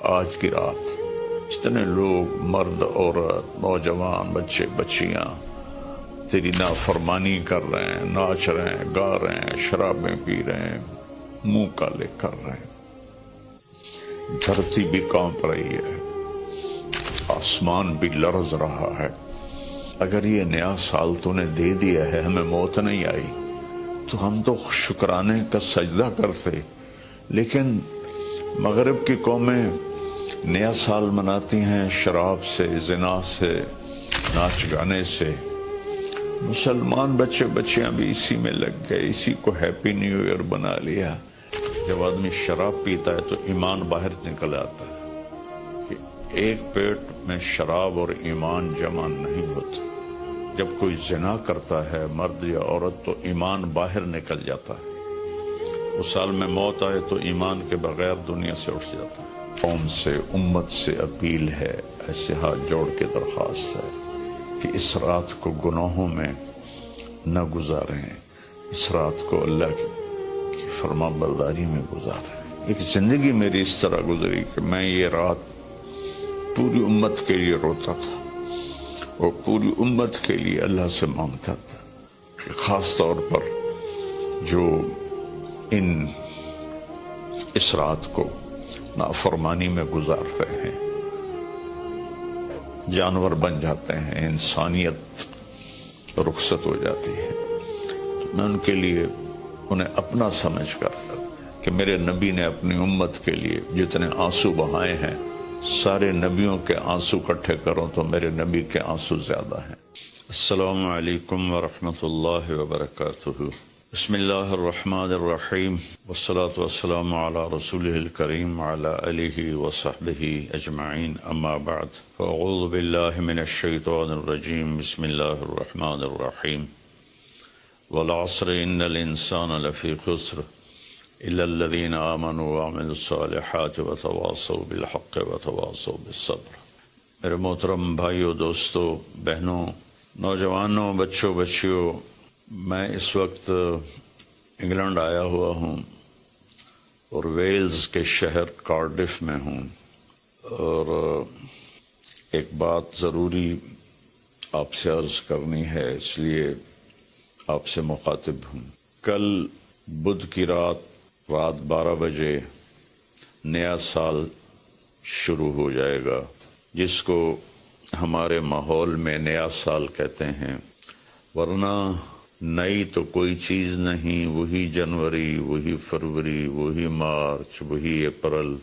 آج کی رات جتنے لوگ مرد عورت نوجوان بچے بچیاں تیری نافرمانی کر رہے ہیں، ناچ رہے ہیں، گا رہے ہیں، شرابیں پی رہے ہیں، منہ کالے کر رہے ہیں، دھرتی بھی کانپ رہی ہے، آسمان بھی لرز رہا ہے۔ اگر یہ نیا سال تو نے دے دیا ہے، ہمیں موت نہیں آئی، تو ہم تو شکرانے کا سجدہ کرتے۔ لیکن مغرب کی قومیں نیا سال مناتی ہیں شراب سے، زنا سے، ناچ گانے سے۔ مسلمان بچے بچیاں بھی اسی میں لگ گئے، اسی کو ہیپی نیو ایئر بنا لیا۔ جب آدمی شراب پیتا ہے تو ایمان باہر نکل آتا ہے کہ ایک پیٹ میں شراب اور ایمان جمع نہیں ہوتا۔ جب کوئی زنا کرتا ہے مرد یا عورت تو ایمان باہر نکل جاتا ہے۔ اس سال میں موت آئے تو ایمان کے بغیر دنیا سے اٹھ جاتا ہے۔ قوم سے، امت سے اپیل ہے، ایسے ہاتھ جوڑ کے درخواست ہے کہ اس رات کو گناہوں میں نہ گزاریں، اس رات کو اللہ کی فرما برداری میں گزاریں۔ ایک زندگی میری اس طرح گزری کہ میں یہ رات پوری امت کے لیے روتا تھا اور پوری امت کے لیے اللہ سے مانگتا تھا کہ خاص طور پر جو اس رات کو نافرمانی میں گزارتے ہیں، جانور بن جاتے ہیں، انسانیت رخصت ہو جاتی ہے، تو میں ان کے لیے انہیں اپنا سمجھ کر کہ میرے نبی نے اپنی امت کے لیے جتنے آنسو بہائے ہیں، سارے نبیوں کے آنسو اکٹھے کروں تو میرے نبی کے آنسو زیادہ ہیں۔ السلام علیکم ورحمۃ اللہ وبرکاتہ۔ بسم اللہ الرحمن الرحیم، والصلاة والسلام علی رسولہ الکریم وعلی آلہ وصحبہ اجمعین، اما بعد فاعوذ باللہ من الشیطان الرجیم، بسم اللہ الرحمن الرحیم۔ والعصر ان الانسان لفی خسر الا الذین آمنوا وعملوا الصالحات وتواصوا بالحق وتواصوا بالصبر۔ میرے محترم بھائیوں، دوستوں، بہنوں، نوجوانوں، بچوں، بچیوں، میں اس وقت انگلینڈ آیا ہوا ہوں اور ویلز کے شہر کارڈف میں ہوں، اور ایک بات ضروری آپ سے عرض کرنی ہے، اس لیے آپ سے مخاطب ہوں۔ کل بدھ کی رات 12 بجے نیا سال شروع ہو جائے گا، جس کو ہمارے ماحول میں نیا سال کہتے ہیں، ورنہ نئی تو کوئی چیز نہیں، وہی جنوری، وہی فروری، وہی مارچ، وہی اپریل،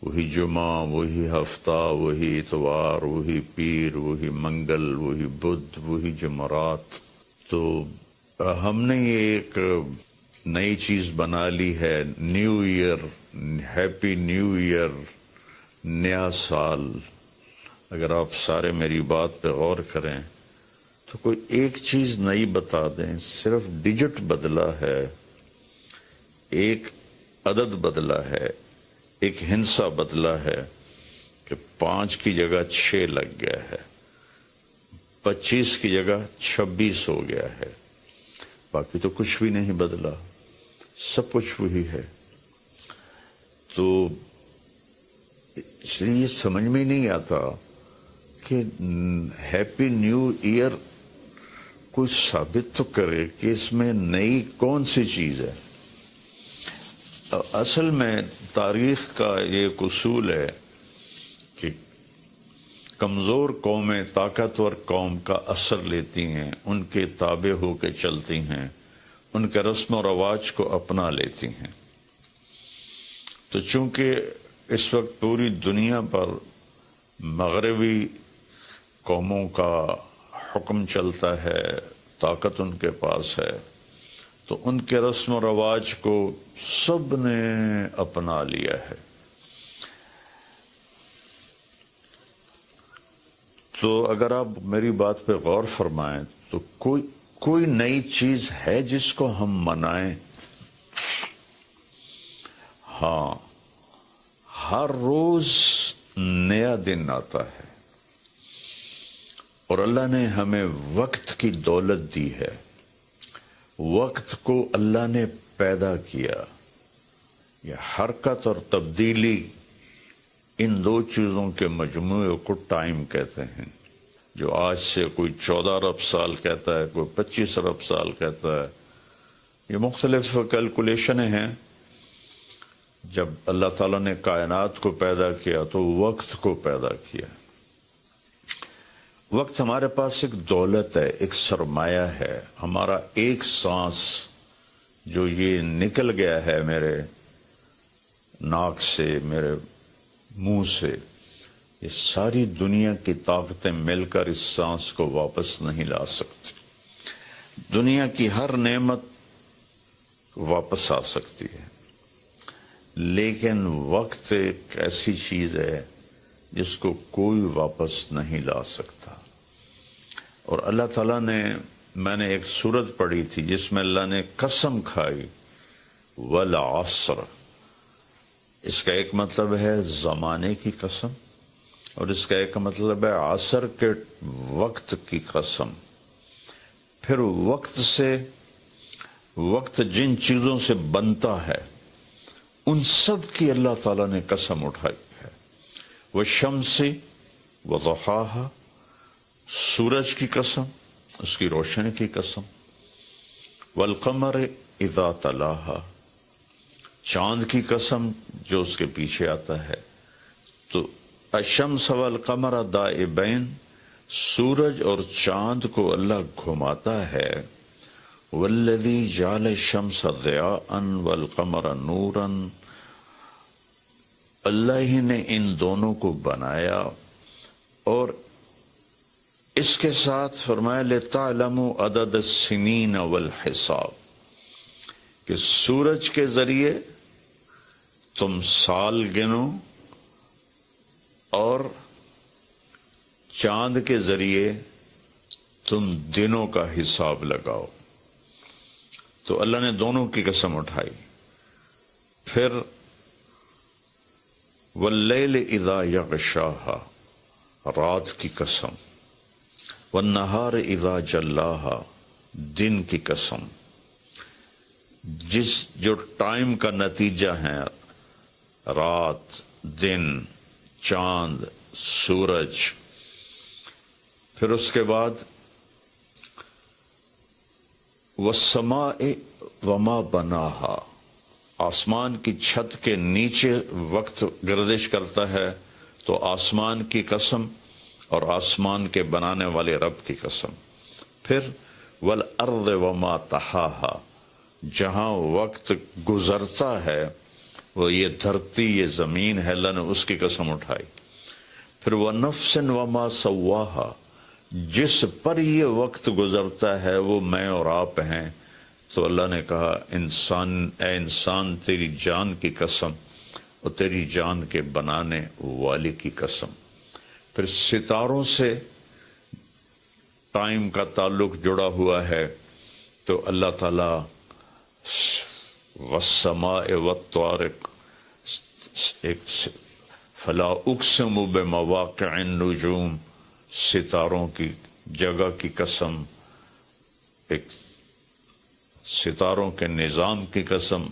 وہی جمعہ، وہی ہفتہ، وہی اتوار، وہی پیر، وہی منگل، وہی بدھ، وہی جمعرات۔ تو ہم نے یہ ایک نئی چیز بنا لی ہے، new year, happy new year, نیا سال۔ اگر آپ سارے میری بات پہ غور کریں تو کوئی ایک چیز نئی بتا دیں، صرف ڈیجٹ بدلا ہے، ایک عدد بدلا ہے، ایک ہندسہ بدلا ہے کہ 5 کی جگہ 6 لگ گیا ہے، 25 کی جگہ 26 ہو گیا ہے، باقی تو کچھ بھی نہیں بدلا، سب کچھ وہی ہے۔ تو اس لیے یہ سمجھ میں نہیں آتا کہ ہیپی نیو ایئر کوئی ثابت تو کرے کہ اس میں نئی کون سی چیز ہے۔ اصل میں تاریخ کا یہ ایک اصول ہے کہ کمزور قومیں طاقتور قوم کا اثر لیتی ہیں، ان کے تابع ہو کے چلتی ہیں، ان کے رسم و رواج کو اپنا لیتی ہیں۔ تو چونکہ اس وقت پوری دنیا پر مغربی قوموں کا حکم چلتا ہے، طاقت ان کے پاس ہے، تو ان کے رسم و رواج کو سب نے اپنا لیا ہے۔ تو اگر آپ میری بات پہ غور فرمائیں تو کوئی نئی چیز ہے جس کو ہم منائیں؟ ہاں، ہر روز نیا دن آتا ہے، اور اللہ نے ہمیں وقت کی دولت دی ہے، وقت کو اللہ نے پیدا کیا۔ یہ حرکت اور تبدیلی ان دو چیزوں کے مجموعے کو ٹائم کہتے ہیں. جو آج سے کوئی 14 ارب سال کہتا ہے، کوئی 25 ارب سال کہتا ہے، یہ مختلف کیلکولیشنیں ہیں. جب اللہ تعالیٰ نے کائنات کو پیدا کیا تو وقت کو پیدا کیا. وقت ہمارے پاس ایک دولت ہے، ایک سرمایہ ہے. ہمارا ایک سانس جو یہ نکل گیا ہے میرے ناک سے، میرے منہ سے، یہ ساری دنیا کی طاقتیں مل کر اس سانس کو واپس نہیں لا سکتی. دنیا کی ہر نعمت واپس آ سکتی ہے، لیکن وقت ایک ایسی چیز ہے جس کو کوئی واپس نہیں لا سکتا. اور اللہ تعالیٰ نے، میں نے ایک سورت پڑھی تھی جس میں اللہ نے قسم کھائی، والعصر. اس کا ایک مطلب ہے زمانے کی قسم، اور اس کا ایک مطلب ہے عصر کے وقت کی قسم. پھر وقت جن چیزوں سے بنتا ہے ان سب کی اللہ تعالیٰ نے قسم اٹھائی ہے. والشمس وضحاها، سورج کی قسم، اس کی روشنی کی قسم. والقمر اذا تلاها، چاند کی قسم جو اس کے پیچھے آتا ہے. تو الشمس والقمر دائبین، سورج اور چاند کو اللہ گھماتا ہے. والذی جعل الشمس ضیاء والقمر نورا، اللہ ہی نے ان دونوں کو بنایا. اور اس کے ساتھ فرمایا لِتَعْلَمُوا عَدَدَ السِّنِينَ وَالْحِسَابِ، کہ سورج کے ذریعے تم سال گنو اور چاند کے ذریعے تم دنوں کا حساب لگاؤ. تو اللہ نے دونوں کی قسم اٹھائی. پھر واللیل اذا یغشاہا، رات کی قسم. والنہار اذا جلاہا، دن کی قسم. جو ٹائم کا نتیجہ ہے، رات، دن، چاند، سورج. پھر اس کے بعد والسماء وما بناہا، آسمان کی چھت کے نیچے وقت گردش کرتا ہے تو آسمان کی قسم اور آسمان کے بنانے والے رب کی قسم. پھر والارض وما طحاہا، جہاں وقت گزرتا ہے وہ یہ دھرتی، یہ زمین ہے، اللہ نے اس کی قسم اٹھائی. پھر وَنَفْسٍ وَمَا سَوَّاهَا، جس پر یہ وقت گزرتا ہے وہ میں اور آپ ہیں. تو اللہ نے کہا اے انسان تیری جان کی قسم اور تیری جان کے بنانے والے کی قسم. پھر ستاروں سے ٹائم کا تعلق جڑا ہوا ہے تو اللہ تعالیٰ والسماء والطارق، ایک فلا اقسم بمواقع النجوم، ستاروں کی جگہ کی قسم، ایک ستاروں کے نظام کی قسم.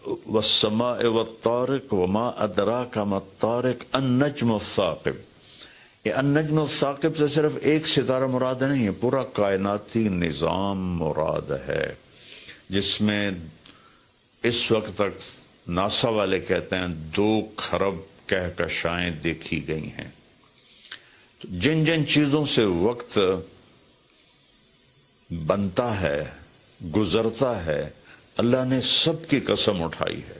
والسماء والطارق وما ادراک ما الطارق النجم الثاقب. یہ النجم الثاقب سے صرف ایک ستارہ مراد نہیں ہے، پورا کائناتی نظام مراد ہے، جس میں اس وقت تک ناسا والے کہتے ہیں 2 کھرب کہکشائیں دیکھی گئی ہیں. جن جن چیزوں سے وقت بنتا ہے، گزرتا ہے، اللہ نے سب کی قسم اٹھائی ہے.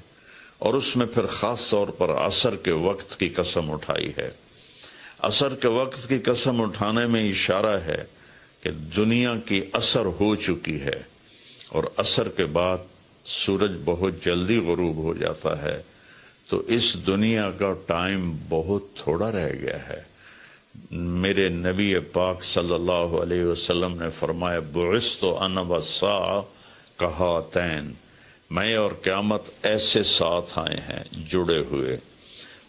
اور اس میں پھر خاص طور پر عصر کے وقت کی قسم اٹھائی ہے. عصر کے وقت کی قسم اٹھانے میں اشارہ ہے کہ دنیا کی عصر ہو چکی ہے، اور عصر کے بعد سورج بہت جلدی غروب ہو جاتا ہے. تو اس دنیا کا ٹائم بہت تھوڑا رہ گیا ہے. میرے نبی پاک صلی اللہ علیہ وسلم نے فرمایا بعثت انا والساعہ کہاتین، میں اور قیامت ایسے ساتھ آئے ہیں جڑے ہوئے.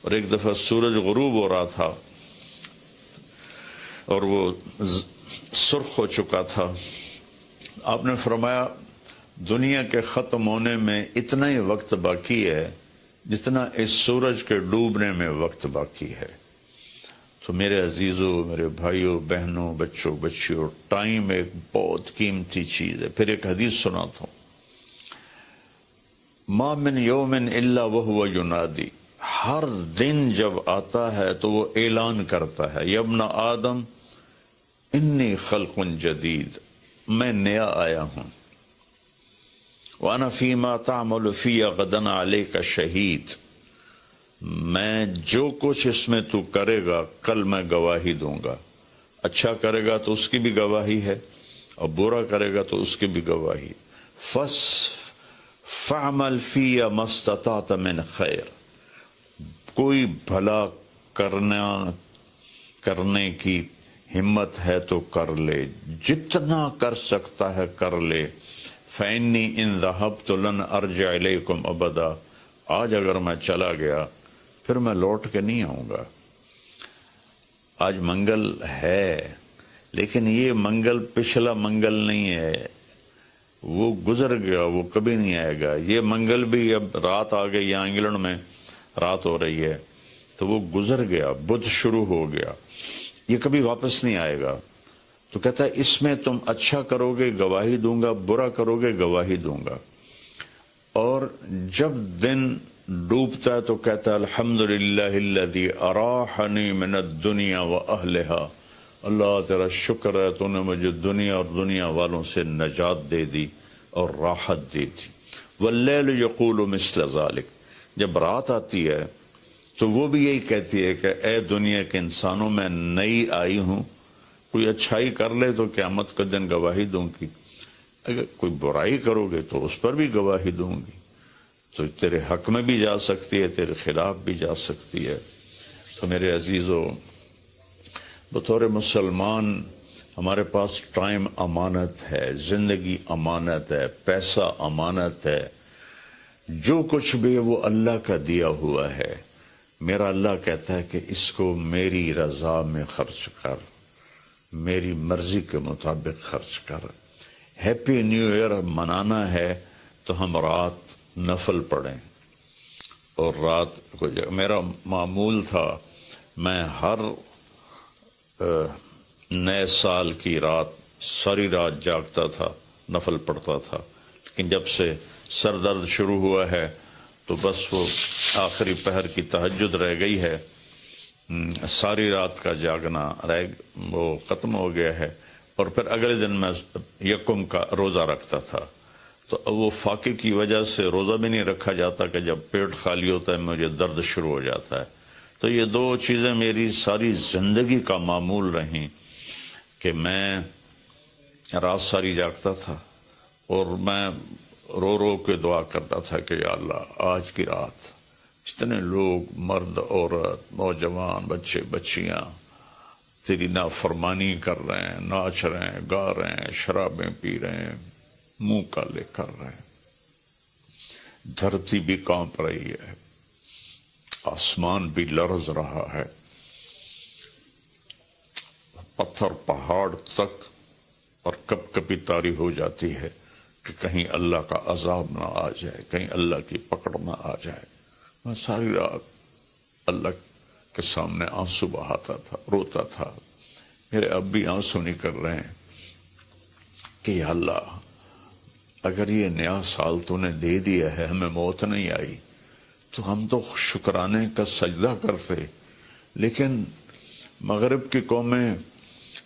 اور ایک دفعہ سورج غروب ہو رہا تھا اور وہ سرخ ہو چکا تھا. آپ نے فرمایا دنیا کے ختم ہونے میں اتنا ہی وقت باقی ہے جتنا اس سورج کے ڈوبنے میں وقت باقی ہے. تو میرے عزیزوں، میرے بھائیوں، بہنوں، بچوں، بچیوں، ٹائم ایک بہت قیمتی چیز ہے. پھر ایک حدیث سناتا ہوں. ما من یوم الا وهو ینادی، ہر دن جب آتا ہے تو وہ اعلان کرتا ہے، یا ابن آدم انی خلق جدید، میں نیا آیا ہوں. وَأَنَا فِي مَا تَعْمَلُ فِي غَدًا عَلَيْكَ شہید، میں جو کچھ اس میں تو کرے گا کل میں گواہی دوں گا. اچھا کرے گا تو اس کی بھی گواہی ہے، اور برا کرے گا تو اس کی بھی گواہی. فَعْمَلْ فِي مَا اسْتَطَعْتَ مِنْ خَيْرٍ، کوئی بھلا کرنے کی ہمت ہے تو کر لے، جتنا کر سکتا ہے کر لے. فَإِنِّي إِن ذَهَبْتُ لَنْ أَرْجِعَ إِلَيْكُمْ أَبَدًا، آج اگر میں چلا گیا پھر میں لوٹ کے نہیں آؤں گا. آج منگل ہے، لیکن یہ منگل پچھلا منگل نہیں ہے، وہ گزر گیا، وہ کبھی نہیں آئے گا. یہ منگل بھی اب رات آ گئی، یہاں انگلینڈ میں رات ہو رہی ہے، تو وہ گزر گیا. بدھ شروع ہو گیا، یہ کبھی واپس نہیں آئے گا. تو کہتا ہے اس میں تم اچھا کرو گے گواہی دوں گا، برا کرو گے گواہی دوں گا. اور جب دن ڈوبتا ہے تو کہتا ہے الحمدللہ الذی اراحنی من الدنیا واہلہا، اللہ تیرا شکر ہے تو نے مجھے دنیا اور دنیا والوں سے نجات دے دی اور راحت دی تھی. واللیل یقول مثل ذالک، جب رات آتی ہے تو وہ بھی یہی کہتی ہے کہ اے دنیا کے انسانوں، میں نئی آئی ہوں، کوئی اچھائی کر لے تو قیامت کا دن گواہی دوں گی، اگر کوئی برائی کرو گے تو اس پر بھی گواہی دوں گی. تو تیرے حق میں بھی جا سکتی ہے، تیرے خلاف بھی جا سکتی ہے. تو میرے عزیزوں، بطور مسلمان ہمارے پاس ٹائم امانت ہے، زندگی امانت ہے، پیسہ امانت ہے، جو کچھ بھی ہے وہ اللہ کا دیا ہوا ہے. میرا اللہ کہتا ہے کہ اس کو میری رضا میں خرچ کر، میری مرضی کے مطابق خرچ کر. ہیپی نیو ایئر منانا ہے تو ہم رات نفل پڑھیں. اور رات کو میرا معمول تھا، میں ہر نئے سال کی رات ساری رات جاگتا تھا، نفل پڑھتا تھا. لیکن جب سے سر درد شروع ہوا ہے تو بس وہ آخری پہر کی تہجد رہ گئی ہے، ساری رات کا جاگنا وہ ختم ہو گیا ہے. اور پھر اگلے دن میں یکم کا روزہ رکھتا تھا، تو وہ فاقے کی وجہ سے روزہ بھی نہیں رکھا جاتا کہ جب پیٹ خالی ہوتا ہے مجھے درد شروع ہو جاتا ہے. تو یہ دو چیزیں میری ساری زندگی کا معمول رہیں کہ میں رات ساری جاگتا تھا اور میں رو رو کے دعا کرتا تھا کہ یا اللہ آج کی رات جتنے لوگ مرد عورت نوجوان بچے بچیاں تیری نافرمانی کر رہے ہیں، ناچ رہے ہیں، گا رہے ہیں، شرابیں پی رہے ہیں، منہ کالے کر رہے ہیں، دھرتی بھی کانپ رہی ہے، آسمان بھی لرز رہا ہے، پتھر پہاڑ تک اور کب کبھی طاری ہو جاتی ہے کہ کہیں اللہ کا عذاب نہ آ جائے، کہیں اللہ کی پکڑ نہ آ جائے. میں ساری رات اللہ کے سامنے آنسو بہاتا تھا، روتا تھا. میرے اب بھی آنسو نکل رہے ہیں کہ یا اللہ اگر یہ نیا سال تو نے دے دیا ہے، ہمیں موت نہیں آئی، تو ہم تو شکرانے کا سجدہ کرتے. لیکن مغرب کی قومیں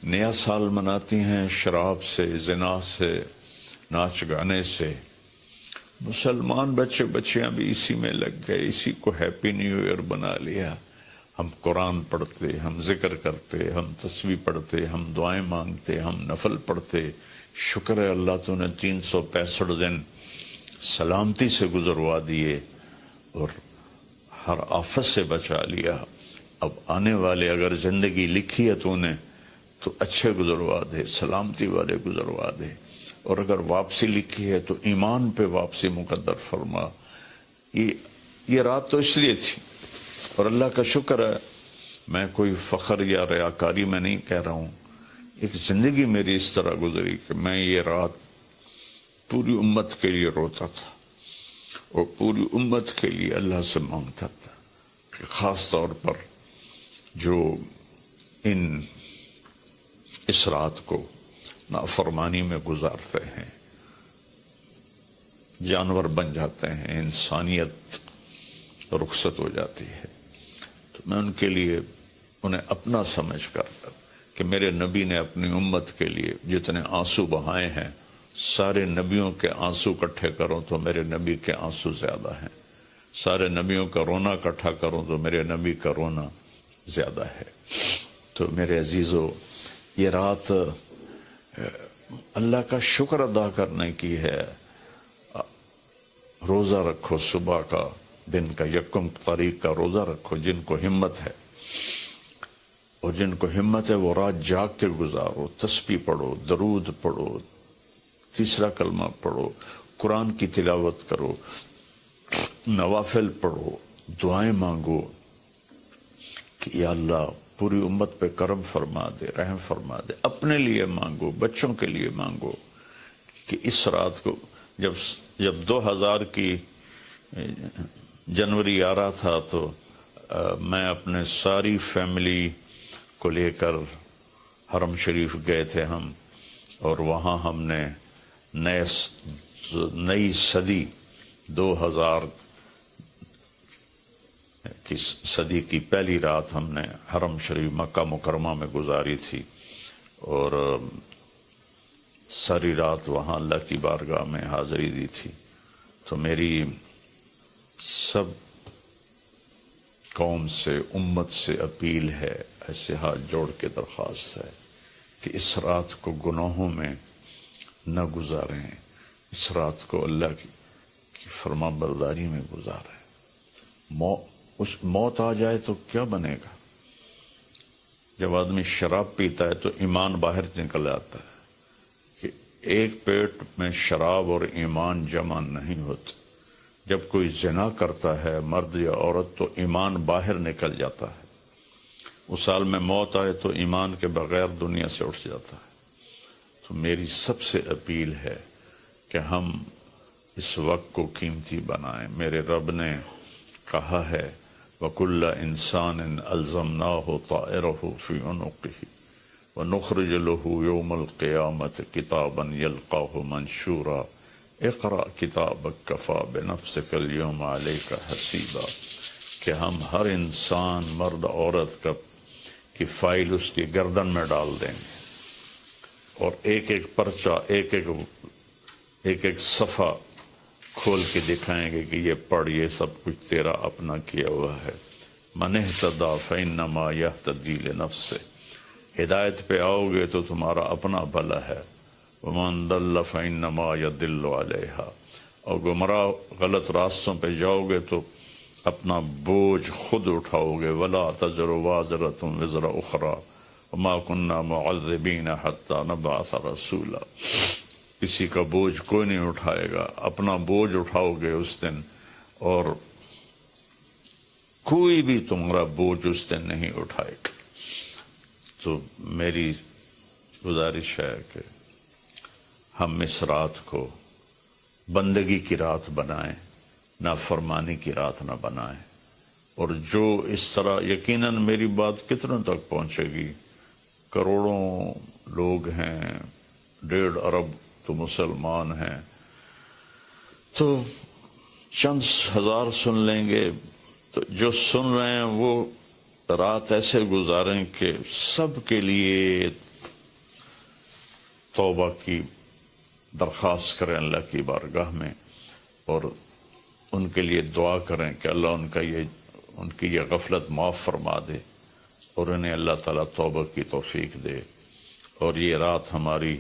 نیا سال مناتی ہیں شراب سے، زنا سے، ناچ گانے سے. مسلمان بچے بچیاں بھی اسی میں لگ گئے، اسی کو ہیپی نیو ایئر بنا لیا. ہم قرآن پڑھتے، ہم ذکر کرتے، ہم تسبیح پڑھتے، ہم دعائیں مانگتے، ہم نفل پڑھتے. شکر ہے اللہ تو نے 365 دن سلامتی سے گزروا دیے اور ہر آفت سے بچا لیا. اب آنے والے اگر زندگی لکھی ہے تو نے تو اچھے گزروا دے، سلامتی والے گزروا دے. اور اگر واپسی لکھی ہے تو ایمان پہ واپسی مقدر فرما. یہ رات تو اس لیے تھی، اور اللہ کا شکر ہے میں کوئی فخر یا ریاکاری میں نہیں کہہ رہا ہوں. ایک زندگی میری اس طرح گزری کہ میں یہ رات پوری امت کے لیے روتا تھا. اور پوری امت کے لیے اللہ سے مانگتا تھا کہ خاص طور پر جو اس رات کو نافرمانی میں گزارتے ہیں، جانور بن جاتے ہیں، انسانیت رخصت ہو جاتی ہے، تو میں ان کے لیے انہیں اپنا سمجھ کر کہ میرے نبی نے اپنی امت کے لیے جتنے آنسو بہائے ہیں، سارے نبیوں کے آنسو اکٹھے کروں تو میرے نبی کے آنسو زیادہ ہیں، سارے نبیوں کا رونا اکٹھا کروں تو میرے نبی کا رونا زیادہ ہے۔ تو میرے عزیزو، یہ رات اللہ کا شکر ادا کرنے کی ہے۔ روزہ رکھو، صبح کا دن کا 1 تاریخ کا روزہ رکھو، جن کو ہمت ہے، اور جن کو ہمت ہے وہ رات جاگ کے گزارو، تسبیح پڑھو، درود پڑھو، تیسرا کلمہ پڑھو، قرآن کی تلاوت کرو، نوافل پڑھو، دعائیں مانگو کہ یا اللہ پوری امت پہ کرم فرما دے، رحم فرما دے۔ اپنے لیے مانگو، بچوں کے لیے مانگو کہ اس رات کو جب 2000 کی جنوری آ رہا تھا تو میں اپنے ساری فیملی کو لے کر حرم شریف گئے تھے ہم، اور وہاں ہم نے نئی صدی 2000 کی صدی کی پہلی رات ہم نے حرم شریف مکہ مکرمہ میں گزاری تھی، اور ساری رات وہاں اللہ کی بارگاہ میں حاضری دی تھی۔ تو میری سب قوم سے، امت سے اپیل ہے، ایسے ہاتھ جوڑ کے درخواست ہے کہ اس رات کو گناہوں میں نہ گزاریں، اس رات کو اللہ کی فرما برداری میں گزاریں۔ موت آ جائے تو کیا بنے گا؟ جب آدمی شراب پیتا ہے تو ایمان باہر نکل آتا ہے کہ ایک پیٹ میں شراب اور ایمان جمع نہیں ہوتے۔ جب کوئی زنا کرتا ہے مرد یا عورت تو ایمان باہر نکل جاتا ہے، اس سال میں موت آئے تو ایمان کے بغیر دنیا سے اٹھ جاتا ہے۔ تو میری سب سے اپیل ہے کہ ہم اس وقت کو قیمتی بنائیں۔ میرے رب نے کہا ہے وَكُلَّ إِنسَانٍ أَلْزَمْنَاهُ طَائِرَهُ فِي عُنُقِهِ وَنُخْرِجُ لَهُ يَوْمَ الْقِيَامَةِ كِتَابًا يَلْقَاهُ مَنْشُورًا اقرأ کتابک کفیٰ بنفسک اليوم علیک حسیبا، کہ ہم ہر انسان، مرد عورت کی فائل اس کی گردن میں ڈال دیں گے، اور ایک ایک پرچہ، ایک ایک صفحہ کھول کے دکھائیں گے کہ یہ پڑھ، یہ سب کچھ تیرا اپنا کیا ہوا ہے۔ من اہتدی فإنما یہتدی لنفسہ، ہدایت پہ آؤ گے تو تمہارا اپنا بھلا ہے۔ ومن ضل فإنما يضل عليها، اور گمراہ غلط راستوں پہ جاؤ گے تو اپنا بوجھ خود اٹھاؤ گے۔ ولا تزر وازرة وزر اخرى وما كنا معذبين حتى نبعث رسولا، کسی کا بوجھ کوئی نہیں اٹھائے گا، اپنا بوجھ اٹھاؤ گے اس دن، اور کوئی بھی تمہارا بوجھ اس دن نہیں اٹھائے گا۔ تو میری گزارش ہے کہ ہم اس رات کو بندگی کی رات بنائیں، نافرمانی کی رات نہ بنائیں۔ اور جو اس طرح، یقیناً میری بات کتنوں تک پہنچے گی، کروڑوں لوگ ہیں، 1.5 ارب تو مسلمان ہیں، تو چند ہزار سن لیں گے، تو جو سن رہے ہیں وہ رات ایسے گزاریں کہ سب کے لیے توبہ کی درخواست کریں اللہ کی بارگاہ میں، اور ان کے لیے دعا کریں کہ اللہ ان کی یہ غفلت معاف فرما دے، اور انہیں اللہ تعالیٰ توبہ کی توفیق دے، اور یہ رات ہماری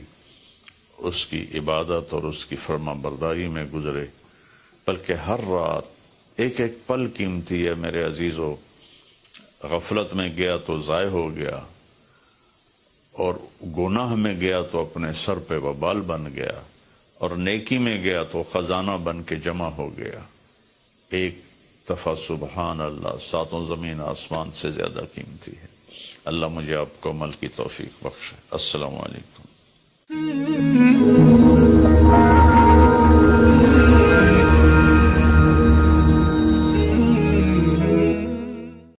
اس کی عبادت اور اس کی فرما برداری میں گزرے۔ بلکہ ہر رات ایک ایک پل قیمتی ہے میرے عزیزو۔ غفلت میں گیا تو ضائع ہو گیا، اور گناہ میں گیا تو اپنے سر پہ وبال بن گیا، اور نیکی میں گیا تو خزانہ بن کے جمع ہو گیا۔ ایک دفعہ سبحان اللہ 7 زمین آسمان سے زیادہ قیمتی ہے۔ اللہ مجھے آپ کو عمل کی توفیق بخشے۔ السلام علیکم۔